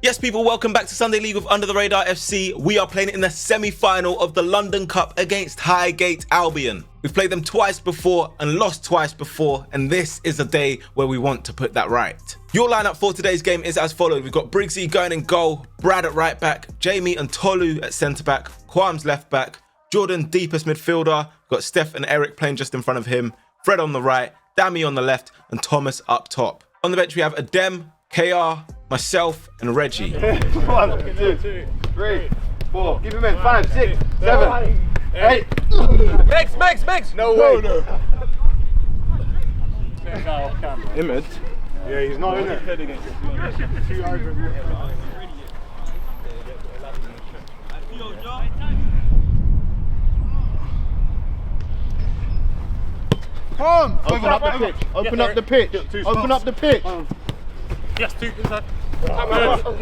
Yes, people, welcome back to Sunday League with Under the Radar FC. We are playing in the semi-final of the London Cup against Highgate Albion. We've played them twice before and lost twice before, and this is a day where we want to put that right. Your lineup for today's game is as follows. We've got Briggsy going in goal, Brad at right back, Jamie and Tolu at centre back, Quam's left back, Jordan deepest midfielder, we've got Steph and Eric playing just in front of him, Fred on the right, Dammy on the left, and Thomas up top. On the bench we have Adem, KR, myself and Reggie. 1, 2, 3, 4. Keep him in. 5, 6, 7, 8. Mix. No way. Image. Yeah, he's not in it. Come! Open up the pitch. Open up the pitch. Open up the pitch. Yes, two inside. Hey, I'm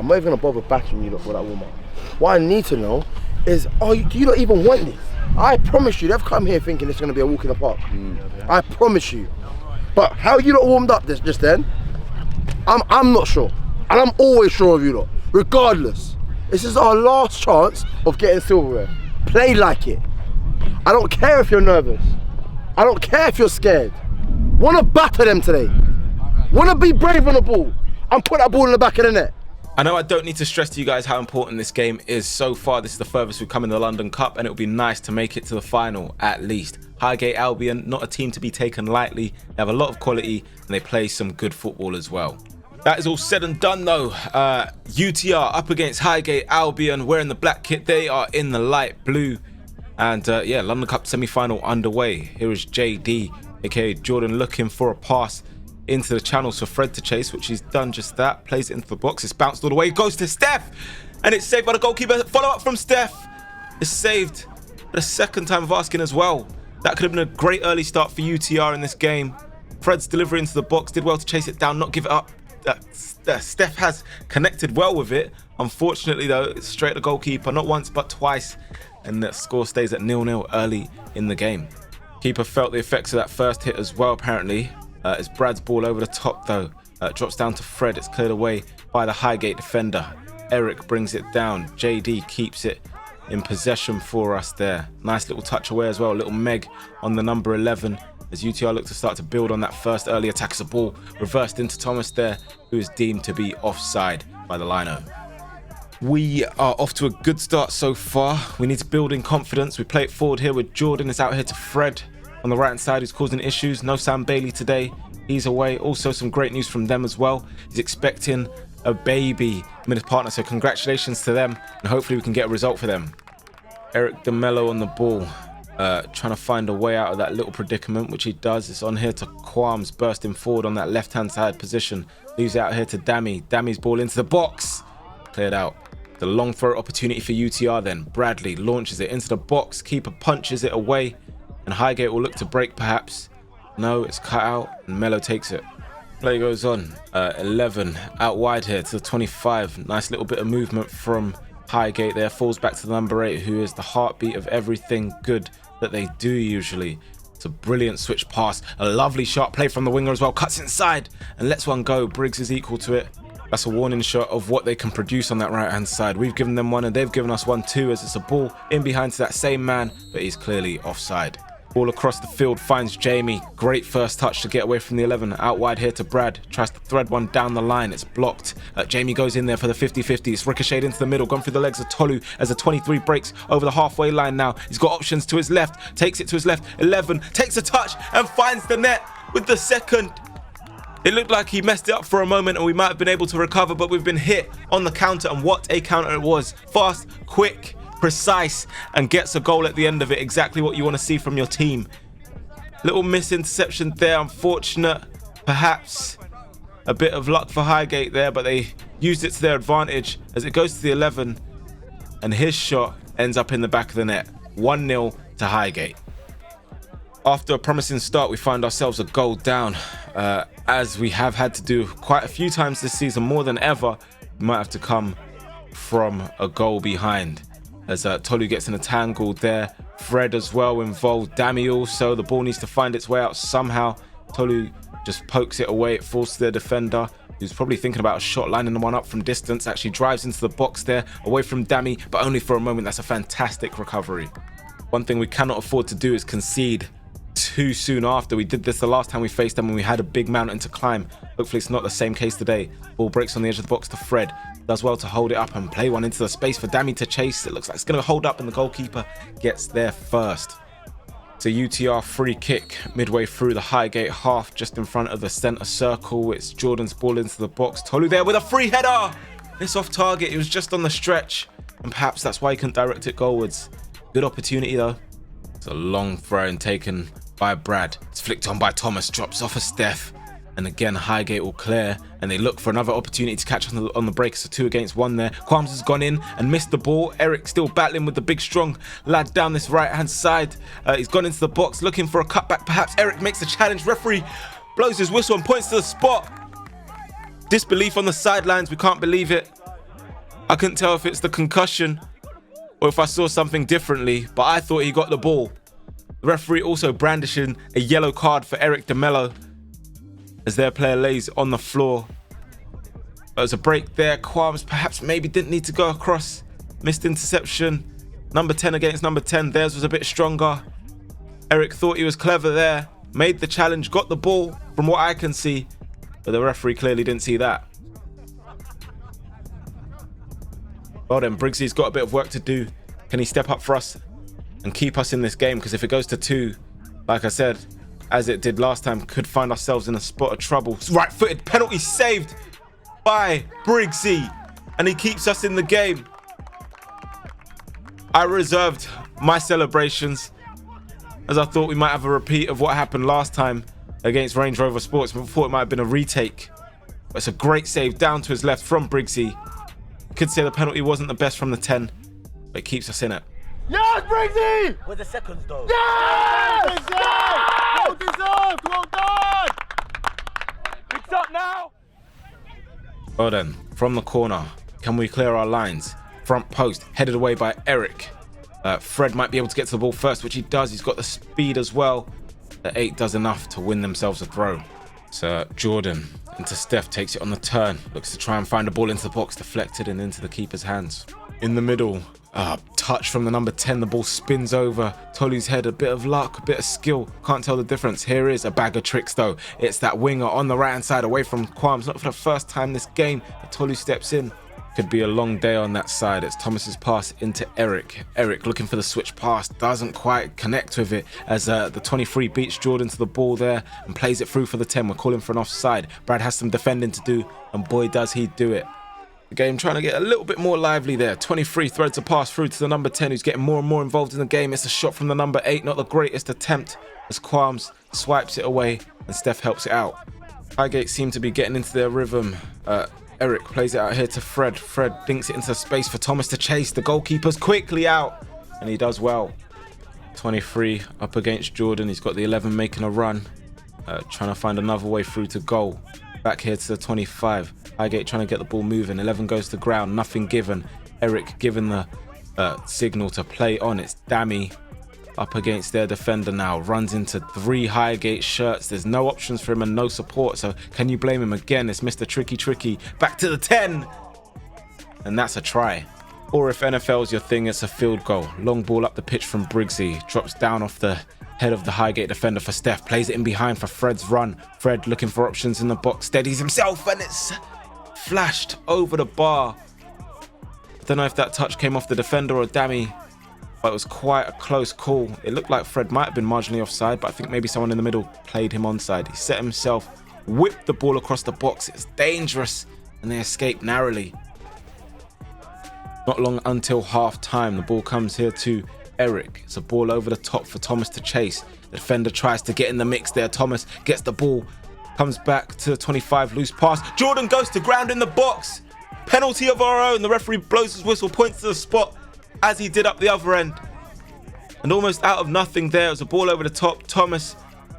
not even gonna bother bashing you lot for that warm up. What I need to know is, do you not even want this? I promise you, they've come here thinking it's gonna be a walk in the park. I promise you. But how you lot warmed up just then? I'm not sure, and I'm always sure of you lot. Regardless, this is our last chance of getting silverware. Play like it. I don't care if you're nervous. I don't care if you're scared. Want to batter them today. Want to be brave on the ball and put that ball in the back of the net. I know I don't need to stress to you guys how important this game is. So far, this is the furthest we've come in the London Cup, and it would be nice to make it to the final at least. Highgate Albion, not a team to be taken lightly. They have a lot of quality and they play some good football as well. That is all said and done though. UTR up against Highgate Albion, wearing the black kit. They are in the light blue. And yeah, London Cup semi-final underway. Here is JD, aka Jordan, looking for a pass into the channels for Fred to chase, which he's done just that. Plays it into the box. It's bounced all the way. Goes to Steph, and it's saved by the goalkeeper. Follow up from Steph. It's saved for the second time of asking as well. That could have been a great early start for UTR in this game. Fred's delivery into the box. Did well to chase it down, not give it up. Steph has connected well with it. Unfortunately, though, it's straight at the goalkeeper. Not once, but twice. And the score stays at 0-0 early in the game. Keeper felt the effects of that first hit as well, apparently. It's Brad's ball over the top, though. Drops down to Fred. It's cleared away by the Highgate defender. Eric brings it down. JD keeps it in possession for us there. Nice little touch away as well. A little Meg on the number 11 as UTR look to start to build on that first early attack as the ball reversed into Thomas there, who is deemed to be offside by the lino. We are off to a good start so far. We need to build in confidence. We play it forward here with Jordan. Is out here to Fred on the right hand side, who's causing issues. No Sam Bailey today. He's away. Also some great news from them as well. He's expecting a baby with his partner, so congratulations to them, and hopefully we can get a result for them. Eric DeMello on the ball, trying to find a way out of that little predicament, which he does. It's on here to Quam's, bursting forward on that left hand side position. Leaves it out here to Dammy. Dammy's ball into the box. Cleared out. The long throw opportunity for UTR then. Bradley launches it into the box. Keeper punches it away. And Highgate will look to break perhaps. No, it's cut out and Mello takes it. Play goes on. 11 out wide here to the 25. Nice little bit of movement from Highgate there. Falls back to the number 8, who is the heartbeat of everything good that they do usually. It's a brilliant switch pass. A lovely sharp play from the winger as well. Cuts inside and lets one go. Briggs is equal to it. That's a warning shot of what they can produce on that right hand side. We've given them one and they've given us one too, as it's a ball in behind to that same man, but he's clearly offside. Ball across the field finds Jamie. Great first touch to get away from the 11. Out wide here to Brad. Tries to thread one down the line. It's blocked. Jamie goes in there for the 50-50. It's ricocheted into the middle. Gone through the legs of Tolu as the 23 breaks over the halfway line now. He's got options to his left. Takes it to his left. 11 takes a touch and finds the net with the second. It looked like he messed it up for a moment and we might have been able to recover, but we've been hit on the counter, and what a counter it was. Fast, quick, precise, and gets a goal at the end of it. Exactly what you want to see from your team. Little misinterception there, unfortunate. Perhaps a bit of luck for Highgate there, but they used it to their advantage as it goes to the 11, and his shot ends up in the back of the net. 1-0 to Highgate. After a promising start, we find ourselves a goal down, as we have had to do quite a few times this season. More than ever, we might have to come from a goal behind, as Tolu gets in a tangle there. Fred as well involved. Dammy also. The ball needs to find its way out somehow. Tolu just pokes it away. It falls to their defender, who's probably thinking about a shot, lining the one up from distance. Actually drives into the box there, away from Dami, but only for a moment. That's a fantastic recovery. One thing we cannot afford to do is concede too soon after. We did this the last time we faced them when we had a big mountain to climb. Hopefully it's not the same case today. Ball breaks on the edge of the box to Fred. Does well to hold it up and play one into the space for Dami to chase. It looks like it's going to hold up and the goalkeeper gets there first. It's a UTR free kick midway through the Highgate half, just in front of the centre circle. It's Jordan's ball into the box. Tolu there with a free header. It's off target. It was just on the stretch, and perhaps that's why he couldn't direct it goalwards. Good opportunity though. It's a long throw and taken by Brad. It's flicked on by Thomas, drops off of Steph, and again Highgate will clear, and they look for another opportunity to catch on the break. It's a 2 against 1 there. Qualms has gone in and missed the ball. Eric still battling with the big strong lad down this right hand side. He's gone into the box looking for a cutback perhaps. Eric makes the challenge. Referee blows his whistle and points to the spot. Disbelief on the sidelines. We can't believe it. I couldn't tell if it's the concussion or if I saw something differently, but I thought he got the ball. The referee also brandishing a yellow card for Eric DeMello as their player lays on the floor. There's a break there. Qualms perhaps maybe didn't need to go across. Missed interception. Number 10 against number 10. Theirs was a bit stronger. Eric thought he was clever there. Made the challenge, got the ball from what I can see, but the referee clearly didn't see that. Well then, Briggsy's got a bit of work to do. Can he step up for us and keep us in this game? Because if it goes to 2, like I said, as it did last time, could find ourselves in a spot of trouble. Right-footed penalty saved by Briggsy, and he keeps us in the game. I reserved my celebrations as I thought we might have a repeat of what happened last time against Range Rover Sports, but thought it might have been a retake. But it's a great save down to his left from Briggsy. Could say the penalty wasn't the best from the 10, but it keeps us in it. Yes, Briggsy! Where's the seconds though? Yes! Well deserved, well done! It's up now! Well then, from the corner, can we clear our lines? Front post, headed away by Eric. Fred might be able to get to the ball first, which he does. He's got the speed as well. The 8 does enough to win themselves a throw. So Jordan into Steph, takes it on the turn. Looks to try and find a ball into the box, deflected and into the keeper's hands. In the middle, touch from the number 10. The ball spins over Tolu's head. A bit of luck, a bit of skill. Can't tell the difference. Here is a bag of tricks though. It's that winger on the right hand side away from Qualms. Not for the first time this game that Tolu steps in. Could be a long day on that side. It's Thomas's pass into Eric. Eric looking for the switch pass, doesn't quite connect with it as the 23 beats Jordan to the ball there and plays it through for the 10. We're calling for an offside. Brad has some defending to do, and boy does he do it. The game trying to get a little bit more lively there. 23 threads a pass through to the number 10, who's getting more and more involved in the game. It's a shot from the number 8, not the greatest attempt as Qualms swipes it away and Steph helps it out. Highgate seem to be getting into their rhythm. Eric plays it out here to Fred. Fred dinks it into space for Thomas to chase. The goalkeeper's quickly out, and he does well. 23 up against Jordan. He's got the 11 making a run, trying to find another way through to goal. Back here to the 25. Highgate trying to get the ball moving. 11 goes to ground, nothing given. Eric given the signal to play on. It's Dami up against their defender now. Runs into 3 Highgate shirts. There's no options for him and no support. So can you blame him again? It's Mr. Tricky. Back to the 10. And that's a try. Or if NFL's your thing, it's a field goal. Long ball up the pitch from Briggsy. Drops down off the head of the Highgate defender for Steph. Plays it in behind for Fred's run. Fred looking for options in the box. Steadies himself and it's flashed over the bar. I don't know if that touch came off the defender or Dami, but it was quite a close call. It looked like Fred might have been marginally offside, but I think maybe someone in the middle played him onside. He set himself, whipped the ball across the box. It's dangerous, and they escape narrowly. Not long until half time. The ball comes here to Eric. It's a ball over the top for Thomas to chase. The defender tries to get in the mix there. Thomas gets the ball, comes back to the 25, loose pass. Jordan goes to ground in the box. Penalty of our own. The referee blows his whistle, points to the spot as he did up the other end. And almost out of nothing there, it was a ball over the top. Thomas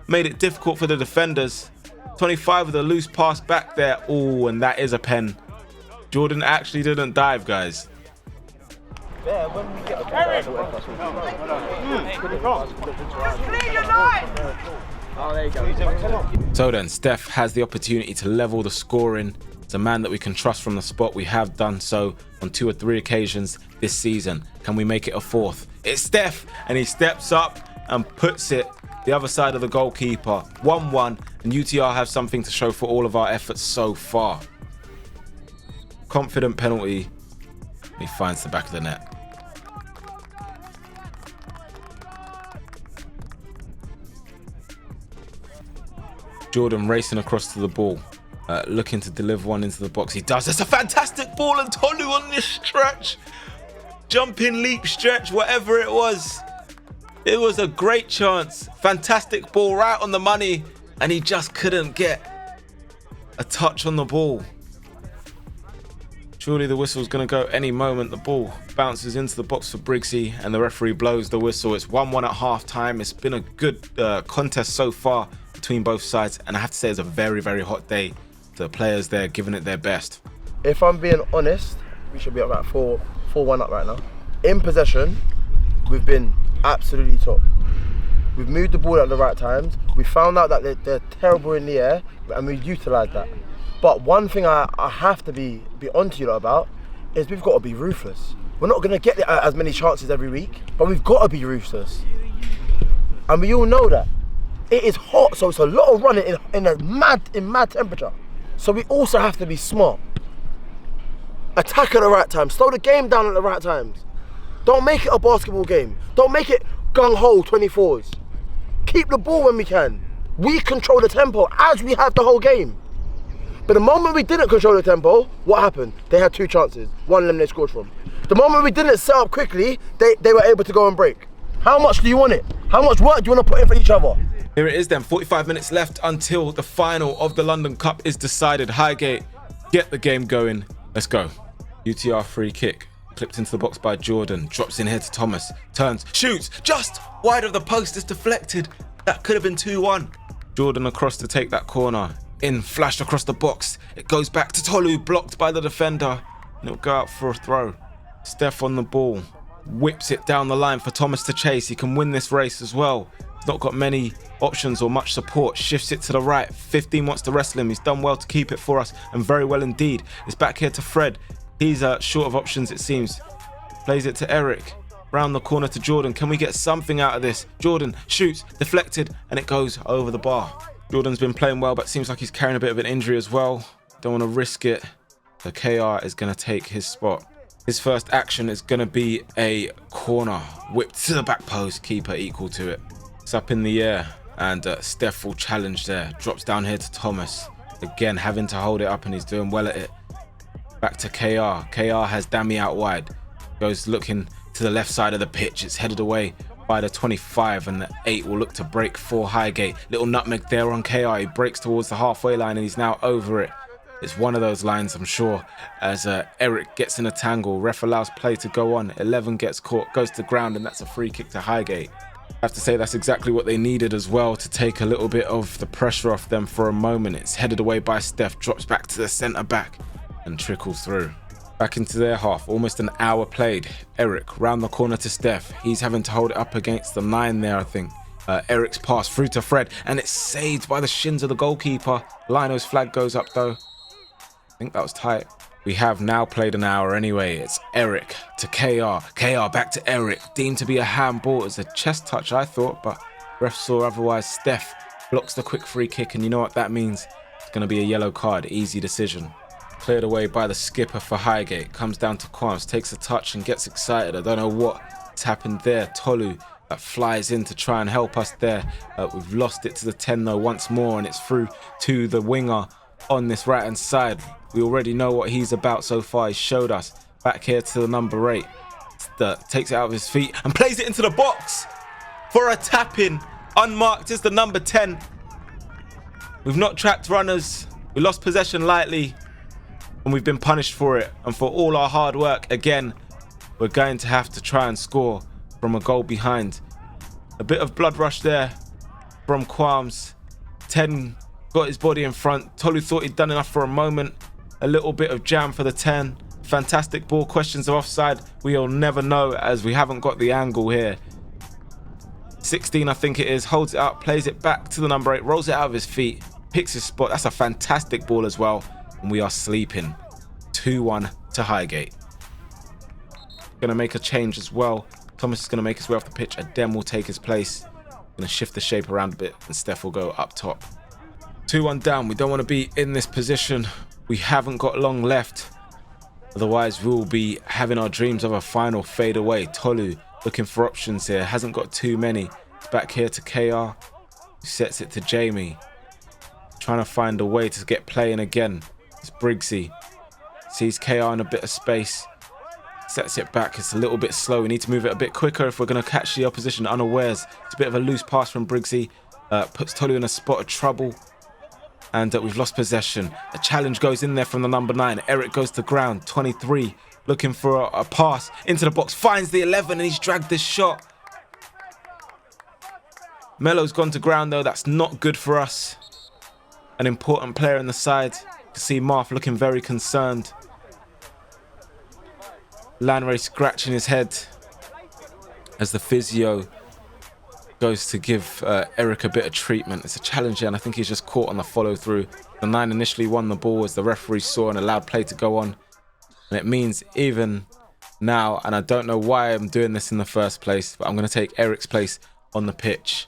made it difficult for the defenders. 25 with a loose pass back there. Oh, and that is a pen. Jordan actually didn't dive, guys. Yeah, when we get Oh, there you go. So then, Steph has the opportunity to level the scoring. It's a man that we can trust from the spot. We have done so on 2 or 3 occasions this season. Can we make it a 4th? It's Steph, and he steps up and puts it the other side of the goalkeeper. 1-1, and UTR have something to show for all of our efforts so far. Confident penalty. He finds the back of the net. Jordan racing across to the ball, looking to deliver one into the box. He does. It's a fantastic ball, and Tolu on this stretch. Jumping leap stretch, whatever it was. It was a great chance. Fantastic ball right on the money, and he just couldn't get a touch on the ball. Surely the whistle's going to go any moment. The ball bounces into the box for Briggsy, and the referee blows the whistle. It's 1-1 at half time. It's been a good contest so far between both sides, and I have to say it's a very, very hot day. The players there giving it their best. If I'm being honest, we should be up at 4-1 up right now. In possession, we've been absolutely top. We've moved the ball at the right times. We found out that they're terrible in the air, and we utilised that. But one thing I have to be onto you lot about is we've got to be ruthless. We're not going to get as many chances every week, but we've got to be ruthless. And we all know that. It is hot, so it's a lot of running in mad temperature. So we also have to be smart. Attack at the right time. Slow the game down at the right times. Don't make it a basketball game. Don't make it gung-ho 24s. Keep the ball when we can. We control the tempo as we have the whole game. But the moment we didn't control the tempo, what happened? They had 2 chances. One of them they scored from. The moment we didn't set up quickly, they were able to go and break. How much do you want it? How much work do you want to put in for each other? Here it is then, 45 minutes left until the final of the London Cup is decided. Highgate, get the game going. Let's go. UTR free kick. Clipped into the box by Jordan. Drops in here to Thomas. Turns, shoots, just wide of the post. It's deflected. That could have been 2-1. Jordan across to take that corner. In, flashed across the box. It goes back to Tolu, blocked by the defender. And it'll go out for a throw. Steph on the ball. Whips it down the line for Thomas to chase. He can win this race as well. He's not got many options or much support. Shifts it to the right. 15 wants to wrestle him. He's done well to keep it for us, and very well indeed. It's back here to Fred. He's short of options, it seems. Plays it to Eric. Round the corner to Jordan. Can we get something out of this? Jordan shoots, deflected, and it goes over the bar. Jordan's been playing well, but seems like he's carrying a bit of an injury as well. Don't want to risk it. So KR is going to take his spot. His first action is going to be a corner. Whipped to the back post. Keeper equal to it. It's up in the air, and Steph will challenge there. Drops down here to Thomas. Again, having to hold it up, and he's doing well at it. Back to KR. KR has Dammy out wide. Goes looking to the left side of the pitch. It's headed away by the 25, and the 8 will look to break for Highgate. Little nutmeg there on KR. He breaks towards the halfway line, and he's now over it. It's one of those lines, I'm sure, as Eric gets in a tangle. Ref allows play to go on. 11 gets caught, goes to the ground, and that's a free kick to Highgate. I have to say that's exactly what they needed as well, to take a little bit of the pressure off them for a moment. It's headed away by Steph, drops back to the centre back and trickles through. Back into their half, almost an hour played. Eric round the corner to Steph. He's having to hold it up against the 9 there, I think. Eric's pass through to Fred, and it's saved by the shins of the goalkeeper. Lino's flag goes up though. I think that was tight. We have now played an hour anyway. It's Eric to KR. KR back to Eric. Deemed to be a handball. It's a chest touch, I thought, but ref saw otherwise. Steph blocks the quick free kick, and you know what that means. It's going to be a yellow card. Easy decision. Cleared away by the skipper for Highgate. Comes down to Quams, takes a touch and gets excited. I don't know what's happened there. Tolu that flies in to try and help us there. We've lost it to the 10 though once more, and it's through to the winger on this right hand side. We already know what he's about so far. He showed us. Back here to the number 8. Takes it out of his feet and plays it into the box for a tap-in. Unmarked is the number 10. We've not tracked runners. We lost possession lightly, and we've been punished for it. And for all our hard work, again, we're going to have to try and score from a goal behind. A bit of blood rush there from Quams. 10 got his body in front. Tolu thought he'd done enough for a moment. A little bit of jam for the 10. Fantastic ball. Questions of offside. We'll never know, as we haven't got the angle here. 16, I think it is, holds it up, plays it back to the number 8, rolls it out of his feet, picks his spot. That's a fantastic ball as well. And we are sleeping. 2-1 to Highgate. Going to make a change as well. Thomas is going to make his way off the pitch. Adem will take his place. Going to shift the shape around a bit and Steph will go up top. 2-1 down. We don't want to be in this position. We haven't got long left. Otherwise, we will be having our dreams of a final fade away. Tolu looking for options here. Hasn't got too many. It's back here to KR. Who sets it to Jamie. Trying to find a way to get playing again. It's Briggsy. Sees KR in a bit of space. Sets it back. It's a little bit slow. We need to move it a bit quicker if we're going to catch the opposition unawares. It's a bit of a loose pass from Briggsy. Puts Tolu in a spot of trouble. And we've lost possession. A challenge goes in there from the number 9. Eric goes to ground. 23 looking for a pass into the box. Finds the 11 and he's dragged this shot. Melo's gone to ground though. That's not good for us. An important player in the side. You can see Marth looking very concerned. Lanray scratching his head as the physio goes to give Eric a bit of treatment. It's a challenge here and I think he's just caught on the follow through. The 9 initially won the ball as the referee saw and allowed play to go on. And it means even now, and I don't know why I'm doing this in the first place, but I'm going to take Eric's place on the pitch.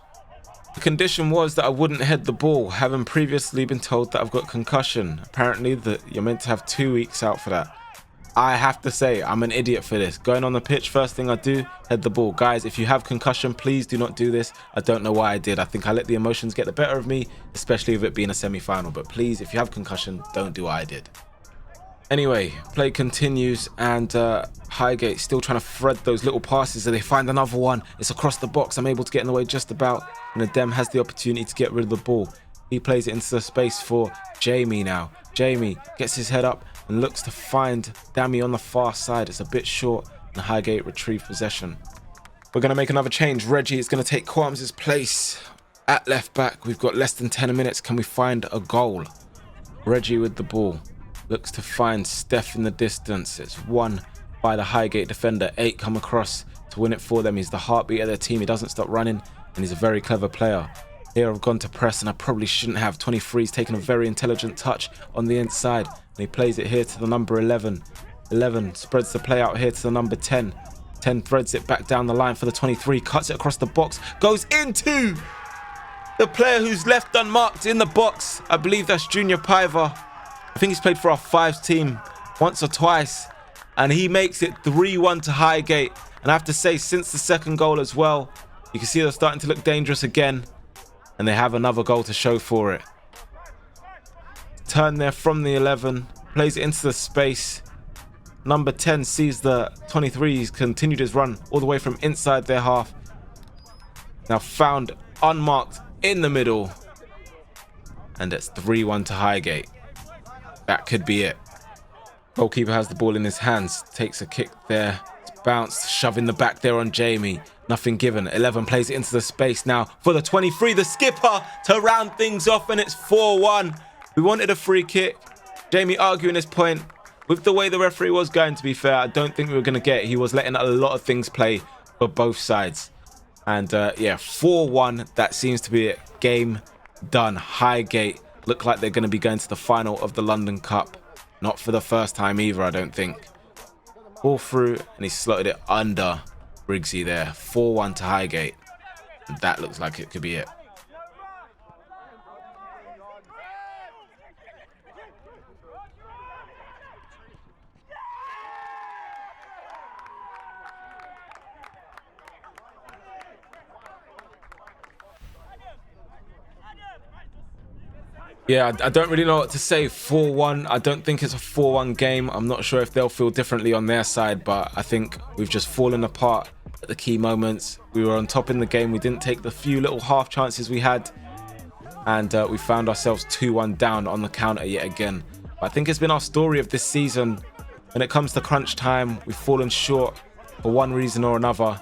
The condition was that I wouldn't head the ball, having previously been told that I've got concussion. Apparently that you're meant to have 2 weeks out for that. I have to say, I'm an idiot for this. Going on the pitch, first thing I do, head the ball. Guys, if you have concussion, please do not do this. I don't know why I did. I think I let the emotions get the better of me, especially with it being a semi-final. But please, if you have concussion, don't do what I did. Anyway, play continues and Highgate still trying to thread those little passes. So they find another one. It's across the box. I'm able to get in the way just about. And Adem has the opportunity to get rid of the ball. He plays it into the space for Jamie now. Jamie gets his head up and looks to find Dami on the far side. It's a bit short and Highgate retrieve possession. We're going to make another change. Reggie is going to take Qualms' place at left back. We've got less than 10 minutes. Can we find a goal? Reggie with the ball. Looks to find Steph in the distance. It's won by the Highgate defender. 8 come across to win it for them. He's the heartbeat of their team. He doesn't stop running and he's a very clever player. Here I've gone to press and I probably shouldn't have. 23's taken a very intelligent touch on the inside. And he plays it here to the number 11. 11 spreads the play out here to the number 10. 10 threads it back down the line for the 23. Cuts it across the box. Goes into the player who's left unmarked in the box. I believe that's Junior Paiva. I think he's played for our 5s team once or twice. And he makes it 3-1 to Highgate. And I have to say, since the second goal as well, you can see they're starting to look dangerous again. And they have another goal to show for it. Turn there from the 11. Plays it into the space. Number 10 sees the 23. He's continued his run all the way from inside their half. Now found unmarked in the middle. And it's 3-1 to Highgate. That could be it. Goalkeeper has the ball in his hands. Takes a kick there. It's bounced. Shoving the back there on Jamie. Nothing given. 11 plays it into the space now for the 23. The skipper to round things off and it's 4-1. We wanted a free kick. Jamie arguing his point. With the way the referee was going, to be fair, I don't think we were going to get it. He was letting a lot of things play for both sides. And yeah, 4-1. That seems to be it. Game done. Highgate look like they're going to be going to the final of the London Cup. Not for the first time either, I don't think. Ball through and he slotted it under Briggsy there. 4-1 to Highgate. And that looks like it could be it. Yeah, I don't really know what to say. 4-1. I don't think it's a 4-1 game. I'm not sure if they'll feel differently on their side, but I think we've just fallen apart at the key moments. We were on top in the game. We didn't take the few little half chances we had. And we found ourselves 2-1 down on the counter yet again. But I think it's been our story of this season. When it comes to crunch time, we've fallen short for one reason or another.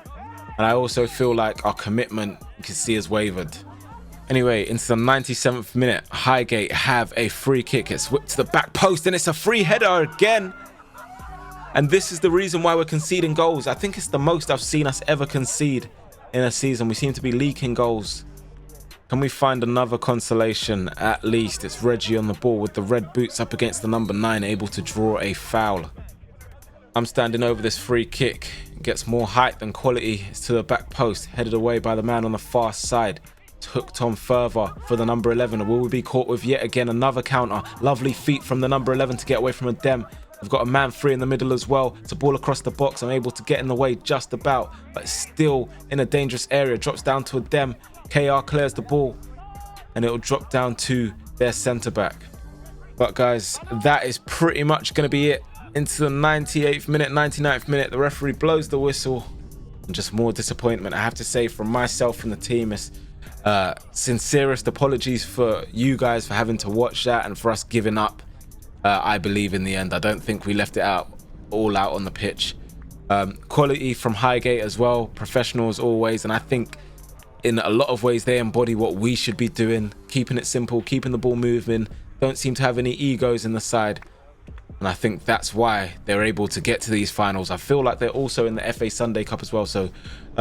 And I also feel like our commitment, you can see, has wavered. Anyway, into the 97th minute, Highgate have a free kick. It's whipped to the back post and it's a free header again. And this is the reason why we're conceding goals. I think it's the most I've seen us ever concede in a season. We seem to be leaking goals. Can we find another consolation at least? It's Reggie on the ball with the red boots up against the number 9, able to draw a foul. I'm standing over this free kick. It gets more height than quality. It's to the back post, headed away by the man on the far side. It's hooked on further for the number 11. Will we be caught with yet again another counter? Lovely feet from the number 11 to get away from a dem. We've got a man free in the middle as well. It's a ball across the box. I'm able to get in the way just about, but still in a dangerous area. Drops down to a dem. KR clears the ball and it'll drop down to their centre back. But guys, that is pretty much going to be it. Into the 98th minute, 99th minute, the referee blows the whistle. And just more disappointment, I have to say, from myself and the team. Is sincerest apologies for you guys for having to watch that and for us giving up. I believe in the end, I don't think we left it all out on the pitch. Quality from Highgate as well, professional as always, and I think in a lot of ways they embody what we should be doing, keeping it simple, keeping the ball moving, don't seem to have any egos in the side. And I think that's why they're able to get to these finals. I feel like they're also in the FA Sunday Cup as well. So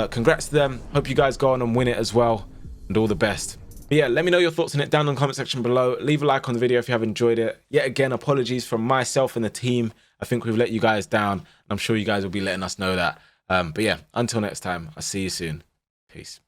congrats to them. Hope you guys go on and win it as well. And all the best. But yeah, let me know your thoughts on it down in the comment section below. Leave a like on the video if you have enjoyed it. Yet again, apologies from myself and the team. I think we've let you guys down. I'm sure you guys will be letting us know that. But yeah, until next time, I'll see you soon. Peace.